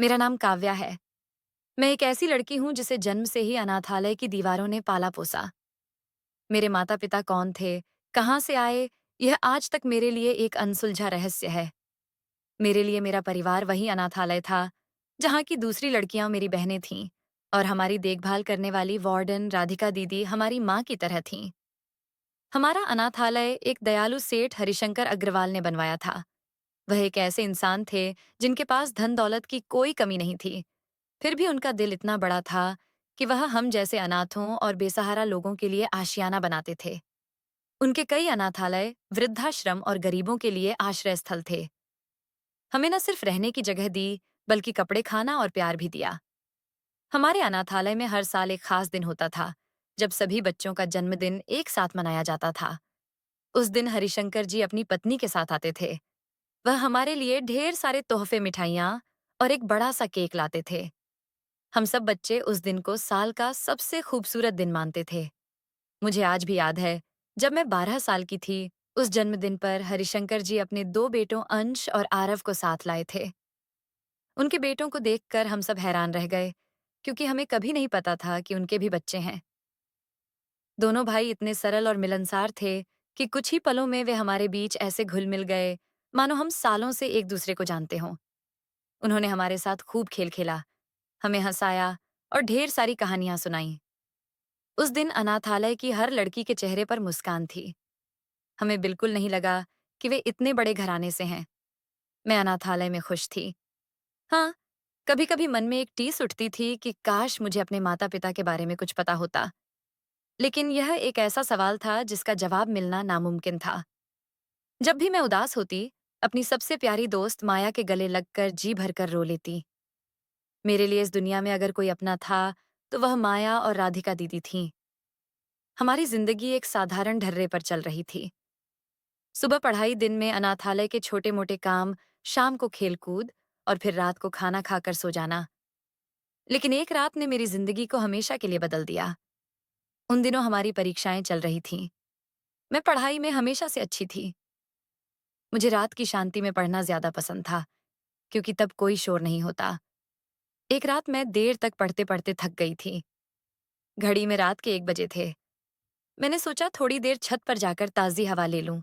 मेरा नाम काव्या है। मैं एक ऐसी लड़की हूँ जिसे जन्म से ही अनाथालय की दीवारों ने पाला पोसा। मेरे माता पिता कौन थे, कहाँ से आए, यह आज तक मेरे लिए एक अनसुलझा रहस्य है। मेरे लिए मेरा परिवार वही अनाथालय था जहाँ की दूसरी लड़कियां मेरी बहनें थीं, और हमारी देखभाल करने वाली वार्डन राधिका दीदी हमारी माँ की तरह थीं। हमारा अनाथालय एक दयालु सेठ हरिशंकर अग्रवाल ने बनवाया था। वह एक ऐसे इंसान थे जिनके पास धन दौलत की कोई कमी नहीं थी। फिर भी उनका दिल इतना बड़ा था कि वह हम जैसे अनाथों और बेसहारा लोगों के लिए आशियाना बनाते थे। उनके कई अनाथालय वृद्धाश्रम और गरीबों के लिए आश्रय स्थल थे। हमें न सिर्फ रहने की जगह दी, बल्कि कपड़े, खाना और प्यार भी दिया। हमारे अनाथालय में हर साल एक खास दिन होता था, जब सभी बच्चों का जन्मदिन एक साथ मनाया जाता था। उस दिन हरिशंकर जी अपनी पत्नी के साथ आते थे। वह हमारे लिए ढेर सारे तोहफे, मिठाइयाँ और एक बड़ा सा केक लाते थे। हम सब बच्चे उस दिन को साल का सबसे खूबसूरत दिन मानते थे। मुझे आज भी याद है, जब मैं 12 साल की थी, उस जन्मदिन पर हरिशंकर जी अपने 2 बेटों अंश और आरव को साथ लाए थे। उनके बेटों को देखकर हम सब हैरान रह गए, क्योंकि हमें कभी नहीं पता था कि उनके भी बच्चे हैं। दोनों भाई इतने सरल और मिलनसार थे कि कुछ ही पलों में वे हमारे बीच ऐसे घुल मिल गए, मानो हम सालों से एक दूसरे को जानते हों। उन्होंने हमारे साथ खूब खेल खेला, हमें हंसाया और ढेर सारी कहानियां सुनाई। उस दिन अनाथालय की हर लड़की के चेहरे पर मुस्कान थी। हमें बिल्कुल नहीं लगा कि वे इतने बड़े घराने से हैं। मैं अनाथालय में खुश थी। हाँ, कभी-कभी मन में एक टीस उठती थी कि काश मुझे अपने माता-पिता के बारे में कुछ पता होता। लेकिन यह एक ऐसा सवाल था जिसका जवाब मिलना नामुमकिन था। जब भी मैं उदास होती, अपनी सबसे प्यारी दोस्त माया के गले लगकर जी भरकर रो लेती। मेरे लिए इस दुनिया में अगर कोई अपना था, तो वह माया और राधिका दीदी थीं। हमारी जिंदगी एक साधारण ढर्रे पर चल रही थी। सुबह पढ़ाई, दिन में अनाथालय के छोटे-मोटे काम, शाम को खेलकूद और फिर रात को खाना खाकर सो जाना। लेकिन एक रात ने मेरी जिंदगी को हमेशा के लिए बदल दिया। उन दिनों हमारी परीक्षाएं चल रही थीं। मैं पढ़ाई में हमेशा से अच्छी थी। मुझे रात की शांति में पढ़ना ज्यादा पसंद था, क्योंकि तब कोई शोर नहीं होता। एक रात मैं देर तक पढ़ते-पढ़ते थक गई थी। घड़ी में रात के 1 बजे थे। मैंने सोचा थोड़ी देर छत पर जाकर ताज़ी हवा ले लूं।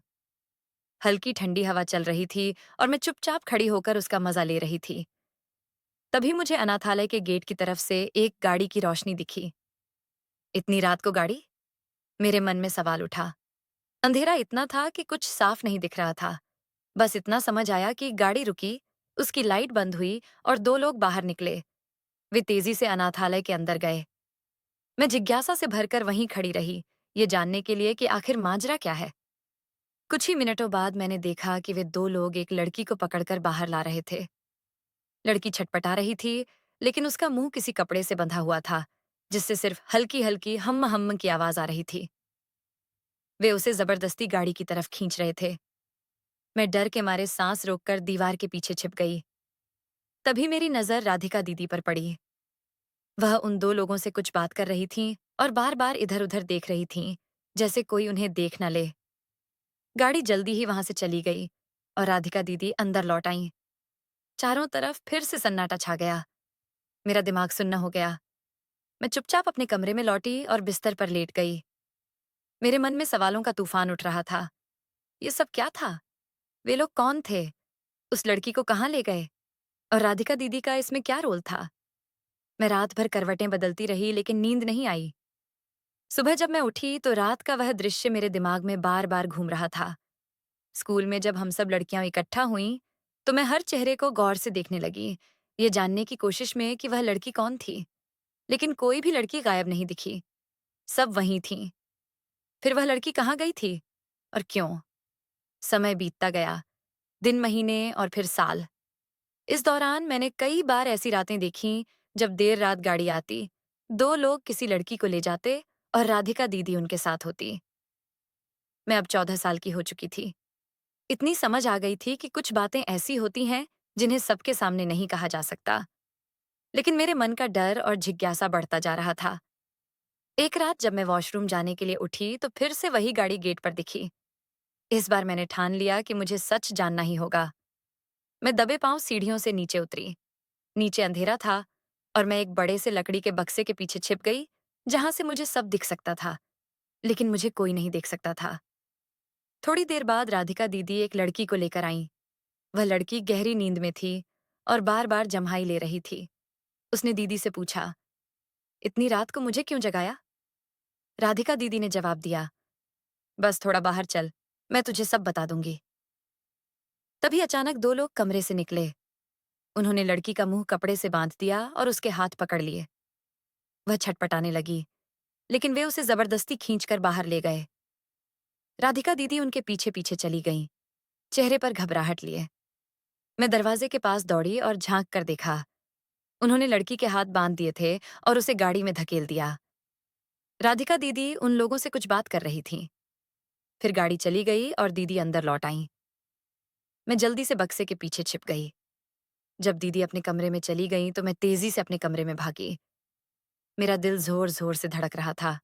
हल्की ठंडी हवा चल रही थी और मैं चुपचाप खड़ी होकर उसका मजा ले रही थी। तभी मुझे अनाथालय के गेट की तरफ से एक गाड़ी की रोशनी दिखी। इतनी रात को गाड़ी? मेरे मन में सवाल उठा। अंधेरा इतना था कि कुछ साफ नहीं दिख रहा था। बस इतना समझ आया कि गाड़ी रुकी, उसकी लाइट बंद हुई और 2 लोग बाहर निकले। वे तेजी से अनाथालय के अंदर गए। मैं जिज्ञासा से भरकर वहीं खड़ी रही, ये जानने के लिए कि आखिर माजरा क्या है। कुछ ही मिनटों बाद मैंने देखा कि वे 2 लोग एक लड़की को पकड़कर बाहर ला रहे थे। लड़की छटपटा रही थी, लेकिन उसका मुंह किसी कपड़े से बंधा हुआ था, जिससे सिर्फ हल्की-हल्की हम्म-हम्म की आवाज आ रही थी। वे उसे जबरदस्ती गाड़ी की तरफ खींच रहे थे। मैं डर के मारे सांस रोककर दीवार के पीछे छिप गई। तभी मेरी नजर राधिका दीदी पर पड़ी। वह उन 2 लोगों से कुछ बात कर रही थीं और बार-बार इधर-उधर देख रही थीं, जैसे कोई उन्हें देख न ले। गाड़ी जल्दी ही वहां से चली गई और राधिका दीदी अंदर लौट आईं। चारों तरफ फिर से सन्नाटा छा गया। मेरा दिमाग सुन्न हो गया। मैं चुपचाप अपने कमरे में लौटी और बिस्तर पर लेट गई। मेरे मन में सवालों का तूफान उठ रहा था। ये सब क्या था? वे लोग कौन थे? उस लड़की को कहाँ ले गए? और राधिका दीदी का इसमें क्या रोल था? मैं रात भर करवटें बदलती रही, लेकिन नींद नहीं आई। सुबह जब मैं उठी तो रात का वह दृश्य मेरे दिमाग में बार-बार घूम रहा था। स्कूल में जब हम सब लड़कियां इकट्ठा हुईं, तो मैं हर चेहरे को गौर से देखने लगी, ये जानने की कोशिश में कि वह लड़की कौन थी। लेकिन कोई भी लड़की गायब नहीं दिखी। सब वहीं थीं। फिर वह लड़की कहाँ गई थी? और क्यों? समय बीतता गया, दिन, महीने और फिर साल। इस दौरान मैंने कई बार ऐसी रातें देखीं जब देर रात गाड़ी आती, 2 लोग किसी लड़की को ले जाते और राधिका दीदी उनके साथ होती। मैं अब 14 साल की हो चुकी थी। इतनी समझ आ गई थी कि कुछ बातें ऐसी होती हैं जिन्हें सबके सामने नहीं कहा जा सकता। लेकिन मेरे मन का डर और जिज्ञासा बढ़ता जा रहा था। एक रात जब मैं वॉशरूम जाने के लिए उठी तो फिर से वही गाड़ी गेट पर दिखी। इस बार मैंने ठान लिया कि मुझे सच जानना ही होगा। मैं दबे पांव सीढ़ियों से नीचे उतरी। नीचे अंधेरा था और मैं एक बड़े से लकड़ी के बक्से के पीछे छिप गई, जहां से मुझे सब दिख सकता था, लेकिन मुझे कोई नहीं देख सकता था। थोड़ी देर बाद राधिका दीदी एक लड़की को लेकर आईं। वह लड़की गहरी नींद में थी और बार बार जम्हाई ले रही थी। उसने दीदी से पूछा, इतनी रात को मुझे क्यों जगाया? राधिका दीदी ने जवाब दिया, बस थोड़ा बाहर चल, मैं तुझे सब बता दूंगी। तभी अचानक दो लोग कमरे से निकले। उन्होंने लड़की का मुंह कपड़े से बांध दिया और उसके हाथ पकड़ लिए। वह छटपटाने लगी, लेकिन वे उसे जबरदस्ती खींचकर बाहर ले गए। राधिका दीदी उनके पीछे पीछे चली गईं, चेहरे पर घबराहट लिए। मैं दरवाजे के पास दौड़ी और झांक कर देखा। उन्होंने लड़की के हाथ बांध दिए थे और उसे गाड़ी में धकेल दिया। राधिका दीदी उन लोगों से कुछ बात कर रही थीं। फिर गाड़ी चली गई और दीदी अंदर लौट आईं। मैं जल्दी से बक्से के पीछे छिप गई। जब दीदी अपने कमरे में चली गईं तो मैं तेजी से अपने कमरे में भागी। मेरा दिल जोर जोर से धड़क रहा था।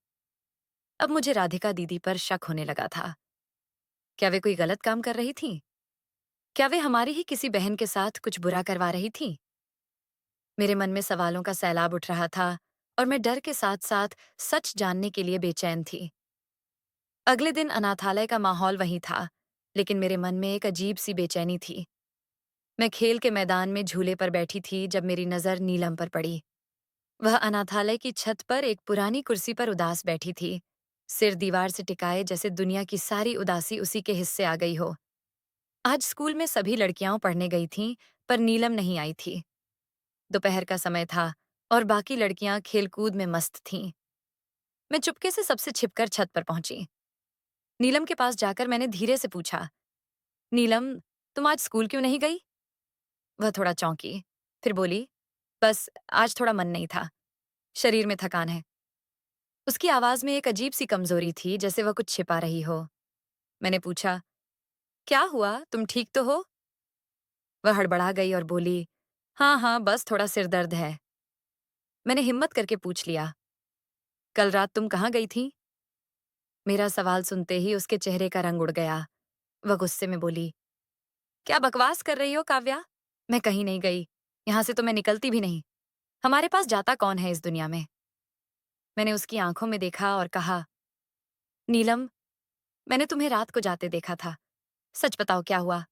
अब मुझे राधिका दीदी पर शक होने लगा था। क्या वे कोई गलत काम कर रही थीं? क्या वे हमारी ही किसी बहन के साथ कुछ बुरा करवा रही थीं? मेरे मन में सवालों का सैलाब उठ रहा था और मैं डर के साथ साथ सच जानने के लिए बेचैन थी। अगले दिन अनाथालय का माहौल वही था, लेकिन मेरे मन में एक अजीब सी बेचैनी थी। मैं खेल के मैदान में झूले पर बैठी थी जब मेरी नजर नीलम पर पड़ी। वह अनाथालय की छत पर एक पुरानी कुर्सी पर उदास बैठी थी, सिर दीवार से टिकाए, जैसे दुनिया की सारी उदासी उसी के हिस्से आ गई हो। आज स्कूल में सभी लड़कियां पढ़ने गई थीं, पर नीलम नहीं आई थी। दोपहर का समय था और बाकी लड़कियां खेलकूद में मस्त थीं। मैं चुपके से सबसे छिपकर छत पर पहुंची। नीलम के पास जाकर मैंने धीरे से पूछा, नीलम, तुम आज स्कूल क्यों नहीं गई? वह थोड़ा चौंकी, फिर बोली, बस आज थोड़ा मन नहीं था, शरीर में थकान है। उसकी आवाज में एक अजीब सी कमजोरी थी, जैसे वह कुछ छिपा रही हो। मैंने पूछा, क्या हुआ, तुम ठीक तो हो? वह हड़बड़ा गई और बोली, हाँ हाँ, बस थोड़ा सिर दर्द है। मैंने हिम्मत करके पूछ लिया, कल रात तुम कहाँ गई थी? मेरा सवाल सुनते ही उसके चेहरे का रंग उड़ गया। वह गुस्से में बोली, क्या बकवास कर रही हो काव्या? मैं कहीं नहीं गई, यहाँ से तो मैं निकलती भी नहीं। हमारे पास जाता कौन है इस दुनिया में? मैंने उसकी आंखों में देखा और कहा, नीलम, मैंने तुम्हें रात को जाते देखा था, सच बताओ क्या हुआ?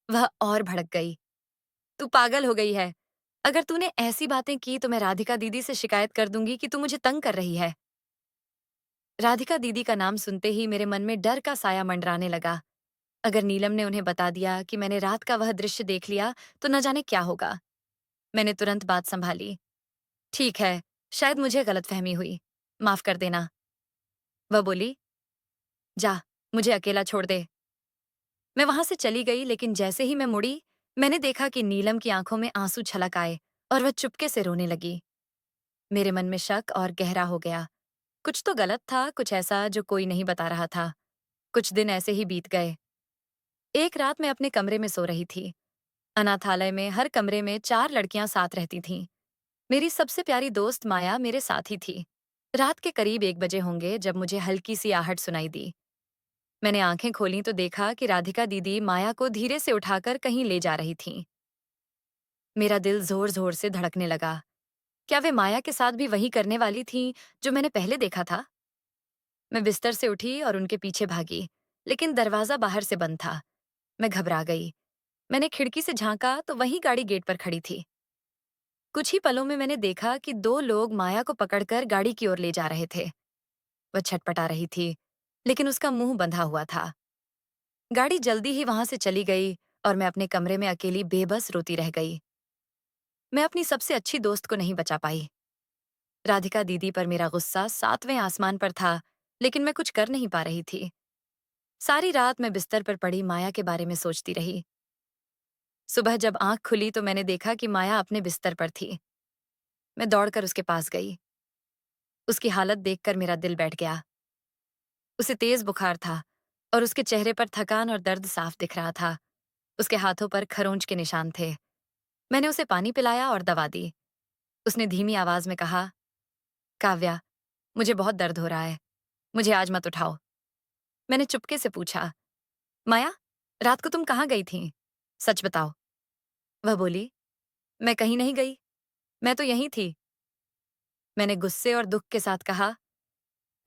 वह और भड़क गई, तू पागल हो गई है। अगर तूने ऐसी बातें की तो मैं राधिका दीदी से शिकायत कर दूंगी कि तू मुझे तंग कर रही है। राधिका दीदी का नाम सुनते ही मेरे मन में डर का साया मंडराने लगा। अगर नीलम ने उन्हें बता दिया कि मैंने रात का वह दृश्य देख लिया, तो न जाने क्या होगा। मैंने तुरंत बात संभाली, ठीक है, शायद मुझे गलतफहमी हुई, माफ कर देना। वह बोली, जा, मुझे अकेला छोड़ दे। मैं वहां से चली गई, लेकिन जैसे ही मैं मुड़ी, मैंने देखा कि नीलम की आंखों में आंसू छलक आए और वह चुपके से रोने लगी। मेरे मन में शक और गहरा हो गया। कुछ तो गलत था, कुछ ऐसा जो कोई नहीं बता रहा था। कुछ दिन ऐसे ही बीत गए। एक रात मैं अपने कमरे में सो रही थी। अनाथालय में हर कमरे में 4 लड़कियां साथ रहती थीं। मेरी सबसे प्यारी दोस्त माया मेरे साथ ही थी। रात के करीब 1 बजे होंगे जब मुझे हल्की सी आहट सुनाई दी। मैंने आंखें खोलीं तो देखा कि राधिका दीदी माया को धीरे से उठाकर कहीं ले जा रही थीं। मेरा दिल जोर जोर से धड़कने लगा। क्या वे माया के साथ भी वही करने वाली थीं जो मैंने पहले देखा था? मैं बिस्तर से उठी और उनके पीछे भागी, लेकिन दरवाजा बाहर से बंद था। मैं घबरा गई। मैंने खिड़की से झांका तो वही गाड़ी गेट पर खड़ी थी। कुछ ही पलों में मैंने देखा कि 2 लोग माया को पकड़कर गाड़ी की ओर ले जा रहे थे। वह छटपटा रही थी, लेकिन उसका मुंह बंधा हुआ था। गाड़ी जल्दी ही वहां से चली गई और मैं अपने कमरे में अकेली बेबस रोती रह गई। मैं अपनी सबसे अच्छी दोस्त को नहीं बचा पाई। राधिका दीदी पर मेरा गुस्सा 7वें आसमान पर था, लेकिन मैं कुछ कर नहीं पा रही थी। सारी रात मैं बिस्तर पर पड़ी माया के बारे में सोचती रही। सुबह जब आंख खुली तो मैंने देखा कि माया अपने बिस्तर पर थी। मैं दौड़कर उसके पास गई। उसकी हालत देखकर मेरा दिल बैठ गया। उसे तेज बुखार था और उसके चेहरे पर थकान और दर्द साफ दिख रहा था। उसके हाथों पर खरोंच के निशान थे। मैंने उसे पानी पिलाया और दवा दी। उसने धीमी आवाज में कहा, काव्या, मुझे बहुत दर्द हो रहा है, मुझे आज मत उठाओ। मैंने चुपके से पूछा, माया, रात को तुम कहाँ गई थी? सच बताओ। वह बोली, मैं कहीं नहीं गई, मैं तो यहीं थी। मैंने गुस्से और दुख के साथ कहा,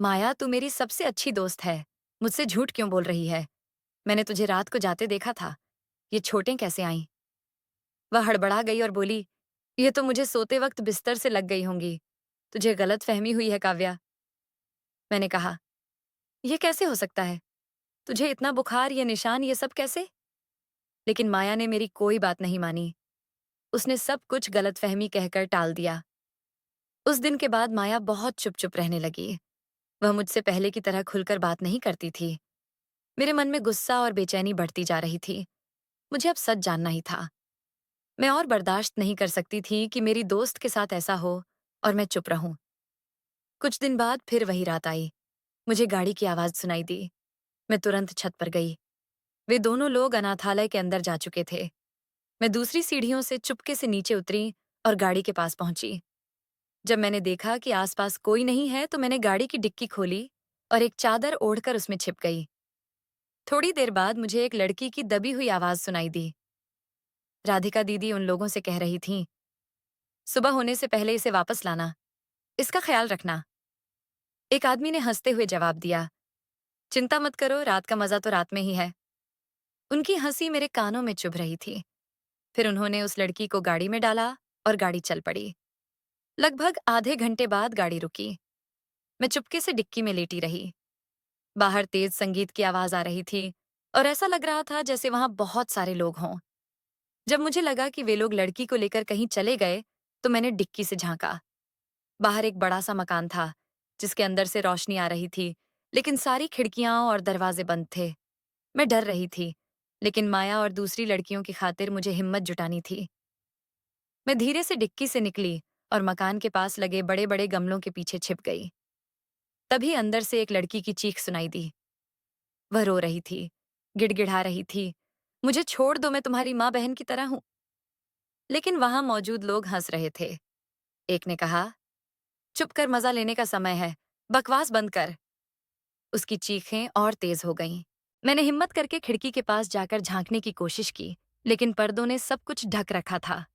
माया तू मेरी सबसे अच्छी दोस्त है, मुझसे झूठ क्यों बोल रही है? मैंने तुझे रात को जाते देखा था, ये चोटें कैसे आईं? वह हड़बड़ा गई और बोली, ये तो मुझे सोते वक्त बिस्तर से लग गई होंगी। तुझे गलत फहमी हुई है काव्या। मैंने कहा, यह कैसे हो सकता है? तुझे इतना बुखार, ये निशान, ये सब कैसे? लेकिन माया ने मेरी कोई बात नहीं मानी। उसने सब कुछ गलतफहमी कहकर टाल दिया। उस दिन के बाद माया बहुत चुप-चुप रहने लगी। वह मुझसे पहले की तरह खुलकर बात नहीं करती थी। मेरे मन में गुस्सा और बेचैनी बढ़ती जा रही थी। मुझे अब सच जानना ही था। मैं और बर्दाश्त नहीं कर सकती थी कि मेरी दोस्त के साथ ऐसा हो और मैं चुप रहूं। कुछ दिन बाद फिर वही रात आई। मुझे गाड़ी की आवाज सुनाई दी। मैं तुरंत छत पर गई। वे दोनों लोग अनाथालय के अंदर जा चुके थे। मैं दूसरी सीढ़ियों से चुपके से नीचे उतरी और गाड़ी के पास पहुंची। जब मैंने देखा कि आसपास कोई नहीं है तो मैंने गाड़ी की डिक्की खोली और एक चादर ओढ़कर उसमें छिप गई। थोड़ी देर बाद मुझे एक लड़की की दबी हुई आवाज सुनाई दी। राधिका दीदी उन लोगों से कह रही थीं, सुबह होने से पहले इसे वापस लाना, इसका ख्याल रखना। एक आदमी ने हंसते हुए जवाब दिया, चिंता मत करो, रात का मजा तो रात में ही है। उनकी हंसी मेरे कानों में चुभ रही थी। फिर उन्होंने उस लड़की को गाड़ी में डाला और गाड़ी चल पड़ी। लगभग आधे घंटे बाद गाड़ी रुकी। मैं चुपके से डिक्की में लेटी रही। बाहर तेज संगीत की आवाज आ रही थी और ऐसा लग रहा था जैसे वहां बहुत सारे लोग हों। जब मुझे लगा कि वे लोग लड़की को लेकर कहीं चले गए, तो मैंने डिक्की से झांका। बाहर एक बड़ा सा मकान था, जिसके अंदर से रोशनी आ रही थी, लेकिन सारी खिड़कियां और दरवाजे बंद थे। मैं डर रही थी, लेकिन माया और दूसरी लड़कियों की खातिर मुझे हिम्मत जुटानी थी। मैं धीरे से डिक्की से निकली और मकान के पास लगे बड़े-बड़े गमलों के पीछे छिप गई। तभी अंदर से एक लड़की की चीख सुनाई दी। वह रो रही थी, गिड़गिड़ा रही थी, मुझे छोड़ दो, मैं तुम्हारी माँ बहन की तरह हूं। लेकिन वहां मौजूद लोग हंस रहे थे। एक ने कहा, चुप कर, मजा लेने का समय है, बकवास बंद कर। उसकी चीखें और तेज हो गईं। मैंने हिम्मत करके खिड़की के पास जाकर झांकने की कोशिश की, लेकिन पर्दों ने सब कुछ ढक रखा था।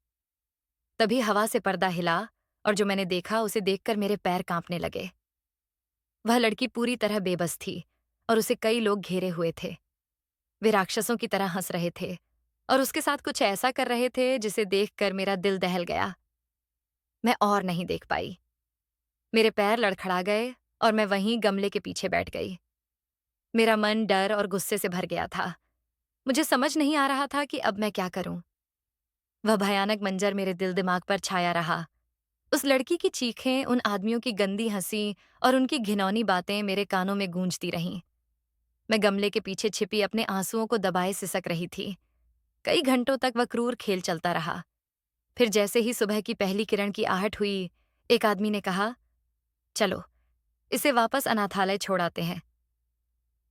तभी हवा से पर्दा हिला और जो मैंने देखा उसे देखकर मेरे पैर कांपने लगे। वह लड़की पूरी तरह बेबस थी और उसे कई लोग घेरे हुए थे। वे राक्षसों की तरह हंस रहे थे और उसके साथ कुछ ऐसा कर रहे थे जिसे देखकर मेरा दिल दहल गया। मैं और नहीं देख पाई। मेरे पैर लड़खड़ा गए और मैं वहीं गमले के पीछे बैठ गई। मेरा मन डर और गुस्से से भर गया था। मुझे समझ नहीं आ रहा था कि अब मैं क्या करूं। वह भयानक मंजर मेरे दिल दिमाग पर छाया रहा। उस लड़की की चीखें, उन आदमियों की गंदी हंसी और उनकी घिनौनी बातें मेरे कानों में गूंजती रहीं। मैं गमले के पीछे छिपी अपने आंसुओं को दबाए सिसक रही थी। कई घंटों तक वह क्रूर खेल चलता रहा। फिर जैसे ही सुबह की पहली किरण की आहट हुई, एक आदमी ने कहा, चलो, इसे वापस अनाथालय छोड़ आते हैं।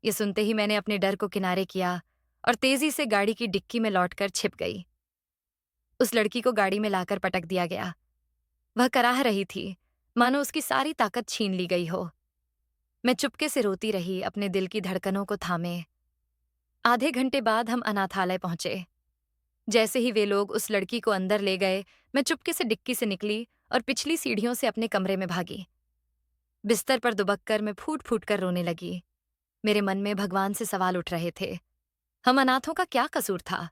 ये सुनते ही मैंने अपने डर को किनारे किया और तेजी से गाड़ी की डिक्की में लौटकर छिप गई। उस लड़की को गाड़ी में लाकर पटक दिया गया। वह कराह रही थी, मानो उसकी सारी ताकत छीन ली गई हो। मैं चुपके से रोती रही, अपने दिल की धड़कनों को थामे। आधे घंटे बाद हम अनाथालय पहुंचे। जैसे ही वे लोग उस लड़की को अंदर ले गए, मैं चुपके से डिक्की से निकली और पिछली सीढ़ियों से अपने कमरे में भागी। बिस्तर पर दुबक कर मैं फूट-फूट कर रोने लगी। मेरे मन में भगवान से सवाल उठ रहे थे। हम अनाथों का क्या कसूर था?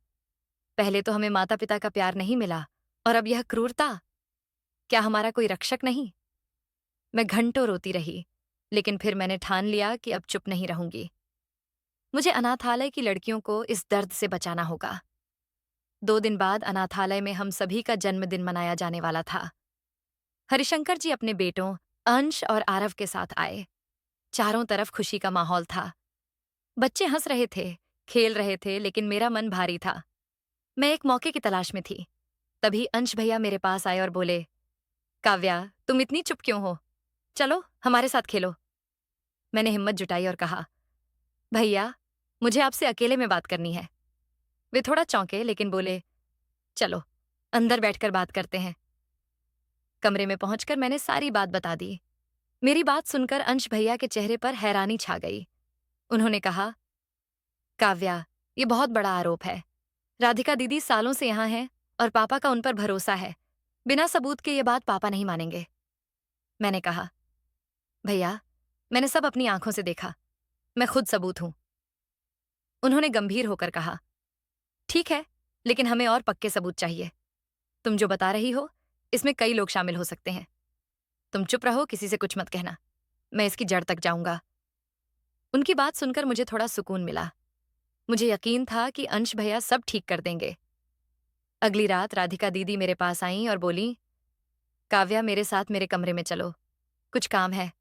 पहले तो हमें माता-पिता का प्यार नहीं मिला और अब यह क्रूरता? क्या हमारा कोई रक्षक नहीं? मैं घंटों रोती रही, लेकिन फिर मैंने ठान लिया कि अब चुप नहीं रहूंगी। मुझे अनाथालय की लड़कियों को इस दर्द से बचाना होगा। 2 दिन बाद अनाथालय में हम सभी का जन्मदिन मनाया जाने वाला था। हरिशंकर जी अपने बेटों अंश और आरव के साथ आए। चारों तरफ खुशी का माहौल था। बच्चे हंस रहे थे, खेल रहे थे, लेकिन मेरा मन भारी था। मैं एक मौके की तलाश में थी। तभी अंश भैया मेरे पास आए और बोले, काव्या, तुम इतनी चुप क्यों हो? चलो, हमारे साथ खेलो। मैंने हिम्मत जुटाई और कहा, भैया, मुझे आपसे अकेले में बात करनी है। वे थोड़ा चौंके, लेकिन बोले, चलो, अंदर बैठकर बात करते हैं। कमरे में पहुंचकर मैंने सारी बात बता दी। मेरी बात सुनकर अंश भैया के चेहरे पर हैरानी छा गई। उन्होंने कहा, काव्या, ये बहुत बड़ा आरोप है। राधिका दीदी सालों से यहाँ हैं और पापा का उन पर भरोसा है। बिना सबूत के ये बात पापा नहीं मानेंगे। मैंने कहा, भैया, मैंने सब अपनी आंखों से देखा। मैं खुद सबूत हूं। उन्होंने गंभीर होकर कहा, ठीक है, लेकिन हमें और पक्के सबूत चाहिए। तुम जो बता रही हो, इसमें कई लोग शामिल हो सकते हैं। तुम चुप रहो, किसी से कुछ मत कहना। मैं इसकी जड़ तक जाऊंगा। उनकी बात सुनकर मुझे थोड़ा सुकून मिला। मुझे यकीन था कि अंश भैया सब ठीक कर देंगे। अगली रात राधिका दीदी मेरे पास आईं और बोली, काव्या, मेरे साथ मेरे कमरे में चलो, कुछ काम है।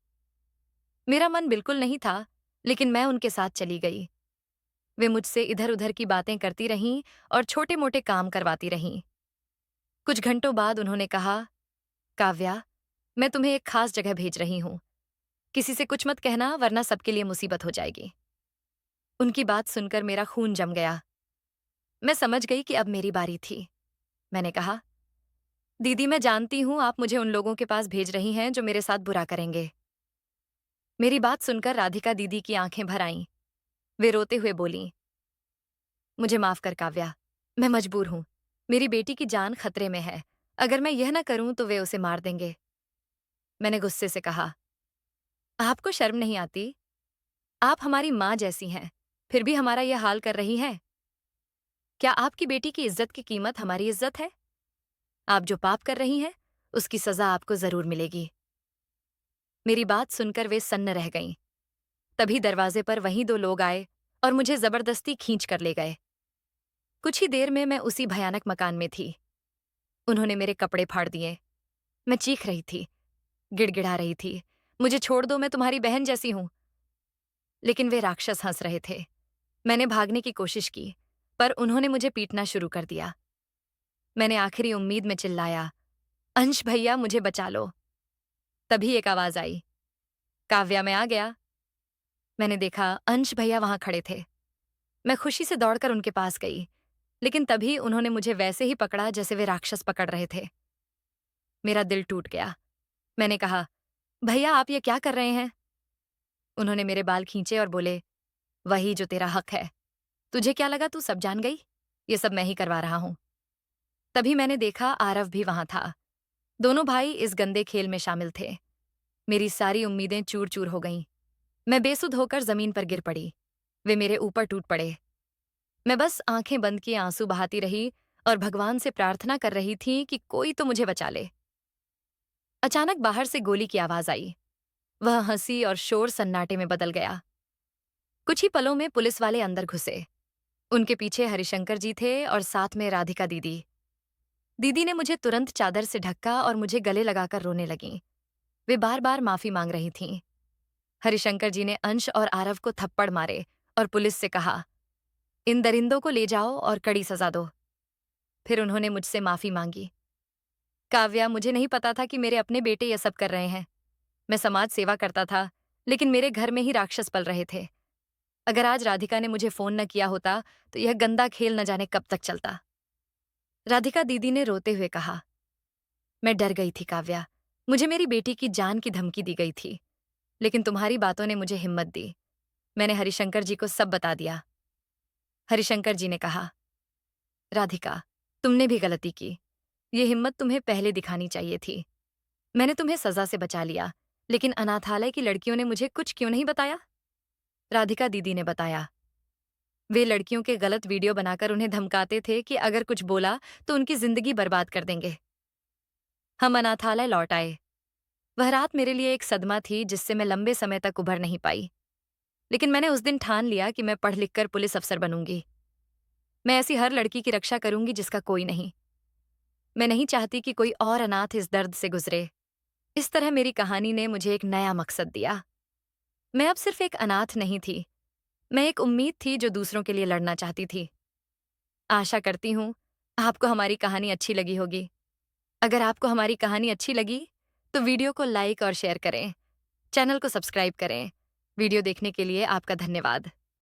मेरा मन बिल्कुल नहीं था, लेकिन मैं उनके साथ चली गई। वे मुझसे इधर उधर की बातें करती रहीं और छोटे मोटे काम करवाती रहीं। कुछ घंटों बाद उन्होंने कहा, काव्या, मैं तुम्हें एक खास जगह भेज रही हूं। किसी से कुछ मत कहना, वरना सबके लिए मुसीबत हो जाएगी। उनकी बात सुनकर मेरा खून जम गया। मैं समझ गई कि अब मेरी बारी थी। मैंने कहा, दीदी, मैं जानती हूं आप मुझे उन लोगों के पास भेज रही हैं जो मेरे साथ बुरा करेंगे। मेरी बात सुनकर राधिका दीदी की आंखें भर आईं। वे रोते हुए बोलीं, मुझे माफ कर काव्या, मैं मजबूर हूं। मेरी बेटी की जान खतरे में है। अगर मैं यह न करूं तो वे उसे मार देंगे। मैंने गुस्से से कहा, आपको शर्म नहीं आती? आप हमारी माँ जैसी हैं, फिर भी हमारा यह हाल कर रही हैं। क्या आपकी बेटी की इज्जत की कीमत हमारी इज्जत है? आप जो पाप कर रही हैं, उसकी सजा आपको जरूर मिलेगी। मेरी बात सुनकर वे सन्न रह गईं। तभी दरवाजे पर वहीं दो लोग आए और मुझे जबरदस्ती खींच कर ले गए। कुछ ही देर में मैं उसी भयानक मकान में थी। उन्होंने मेरे कपड़े फाड़ दिए। मैं चीख रही थी, गिड़गिड़ा रही थी, मुझे छोड़ दो, मैं तुम्हारी बहन जैसी हूं। लेकिन वे राक्षस हंस रहे थे। मैंने भागने की कोशिश की, पर उन्होंने मुझे पीटना शुरू कर दिया। मैंने आखिरी उम्मीद में चिल्लाया, अंश भैया, मुझे बचा लो। तभी एक आवाज आई, काव्या, मैं आ गया। मैंने देखा अंश भैया वहां खड़े थे। मैं खुशी से दौड़कर उनके पास गई, लेकिन तभी उन्होंने मुझे वैसे ही पकड़ा जैसे वे राक्षस पकड़ रहे थे। मेरा दिल टूट गया। मैंने कहा, भैया, आप ये क्या कर रहे हैं? उन्होंने मेरे बाल खींचे और बोले, वही जो तेरा हक है। तुझे क्या लगा तू सब जान गई? ये सब मैं ही करवा रहा हूं। तभी मैंने देखा आरव भी वहां था। दोनों भाई इस गंदे खेल में शामिल थे। मेरी सारी उम्मीदें चूर चूर हो गईं। मैं बेसुध होकर जमीन पर गिर पड़ी। वे मेरे ऊपर टूट पड़े। मैं बस आंखें बंद किए आंसू बहाती रही और भगवान से प्रार्थना कर रही थी कि कोई तो मुझे बचा ले। अचानक बाहर से गोली की आवाज आई। वह हंसी और शोर सन्नाटे में बदल गया। कुछ ही पलों में पुलिस वाले अंदर घुसे। उनके पीछे हरिशंकर जी थे और साथ में राधिका दीदी। दीदी ने मुझे तुरंत चादर से ढका और मुझे गले लगाकर रोने लगीं। वे बार बार माफी मांग रही थीं। हरिशंकर जी ने अंश और आरव को थप्पड़ मारे और पुलिस से कहा, इन दरिंदों को ले जाओ और कड़ी सजा दो। फिर उन्होंने मुझसे माफी मांगी। काव्या, मुझे नहीं पता था कि मेरे अपने बेटे ये सब कर रहे हैं। मैं समाज सेवा करता था, लेकिन मेरे घर में ही राक्षस पल रहे थे। अगर आज राधिका ने मुझे फोन न किया होता तो यह गंदा खेल न जाने कब तक चलता। राधिका दीदी ने रोते हुए कहा, मैं डर गई थी काव्या। मुझे मेरी बेटी की जान की धमकी दी गई थी, लेकिन तुम्हारी बातों ने मुझे हिम्मत दी। मैंने हरिशंकर जी को सब बता दिया। हरिशंकर जी ने कहा, राधिका, तुमने भी गलती की। ये हिम्मत तुम्हें पहले दिखानी चाहिए थी। मैंने तुम्हें सजा से बचा लिया, लेकिन अनाथालय की लड़कियों ने मुझे कुछ क्यों नहीं बताया? राधिका दीदी ने बताया। वे लड़कियों के गलत वीडियो बनाकर उन्हें धमकाते थे कि अगर कुछ बोला तो उनकी जिंदगी बर्बाद कर देंगे। हम अनाथालय लौट आए। वह रात मेरे लिए एक सदमा थी जिससे मैं लंबे समय तक उभर नहीं पाई। लेकिन मैंने उस दिन ठान लिया कि मैं पढ़ लिख कर पुलिस अफसर बनूंगी। मैं ऐसी हर लड़की की रक्षा करूंगी जिसका कोई नहीं। मैं नहीं चाहती कि कोई और अनाथ इस दर्द से गुजरे। इस तरह मेरी कहानी ने मुझे एक नया मकसद दिया। मैं अब सिर्फ एक अनाथ नहीं थी, मैं एक उम्मीद थी जो दूसरों के लिए लड़ना चाहती थी। आशा करती हूँ आपको हमारी कहानी अच्छी लगी होगी। अगर आपको हमारी कहानी अच्छी लगी तो वीडियो को लाइक और शेयर करें, चैनल को सब्सक्राइब करें। वीडियो देखने के लिए आपका धन्यवाद।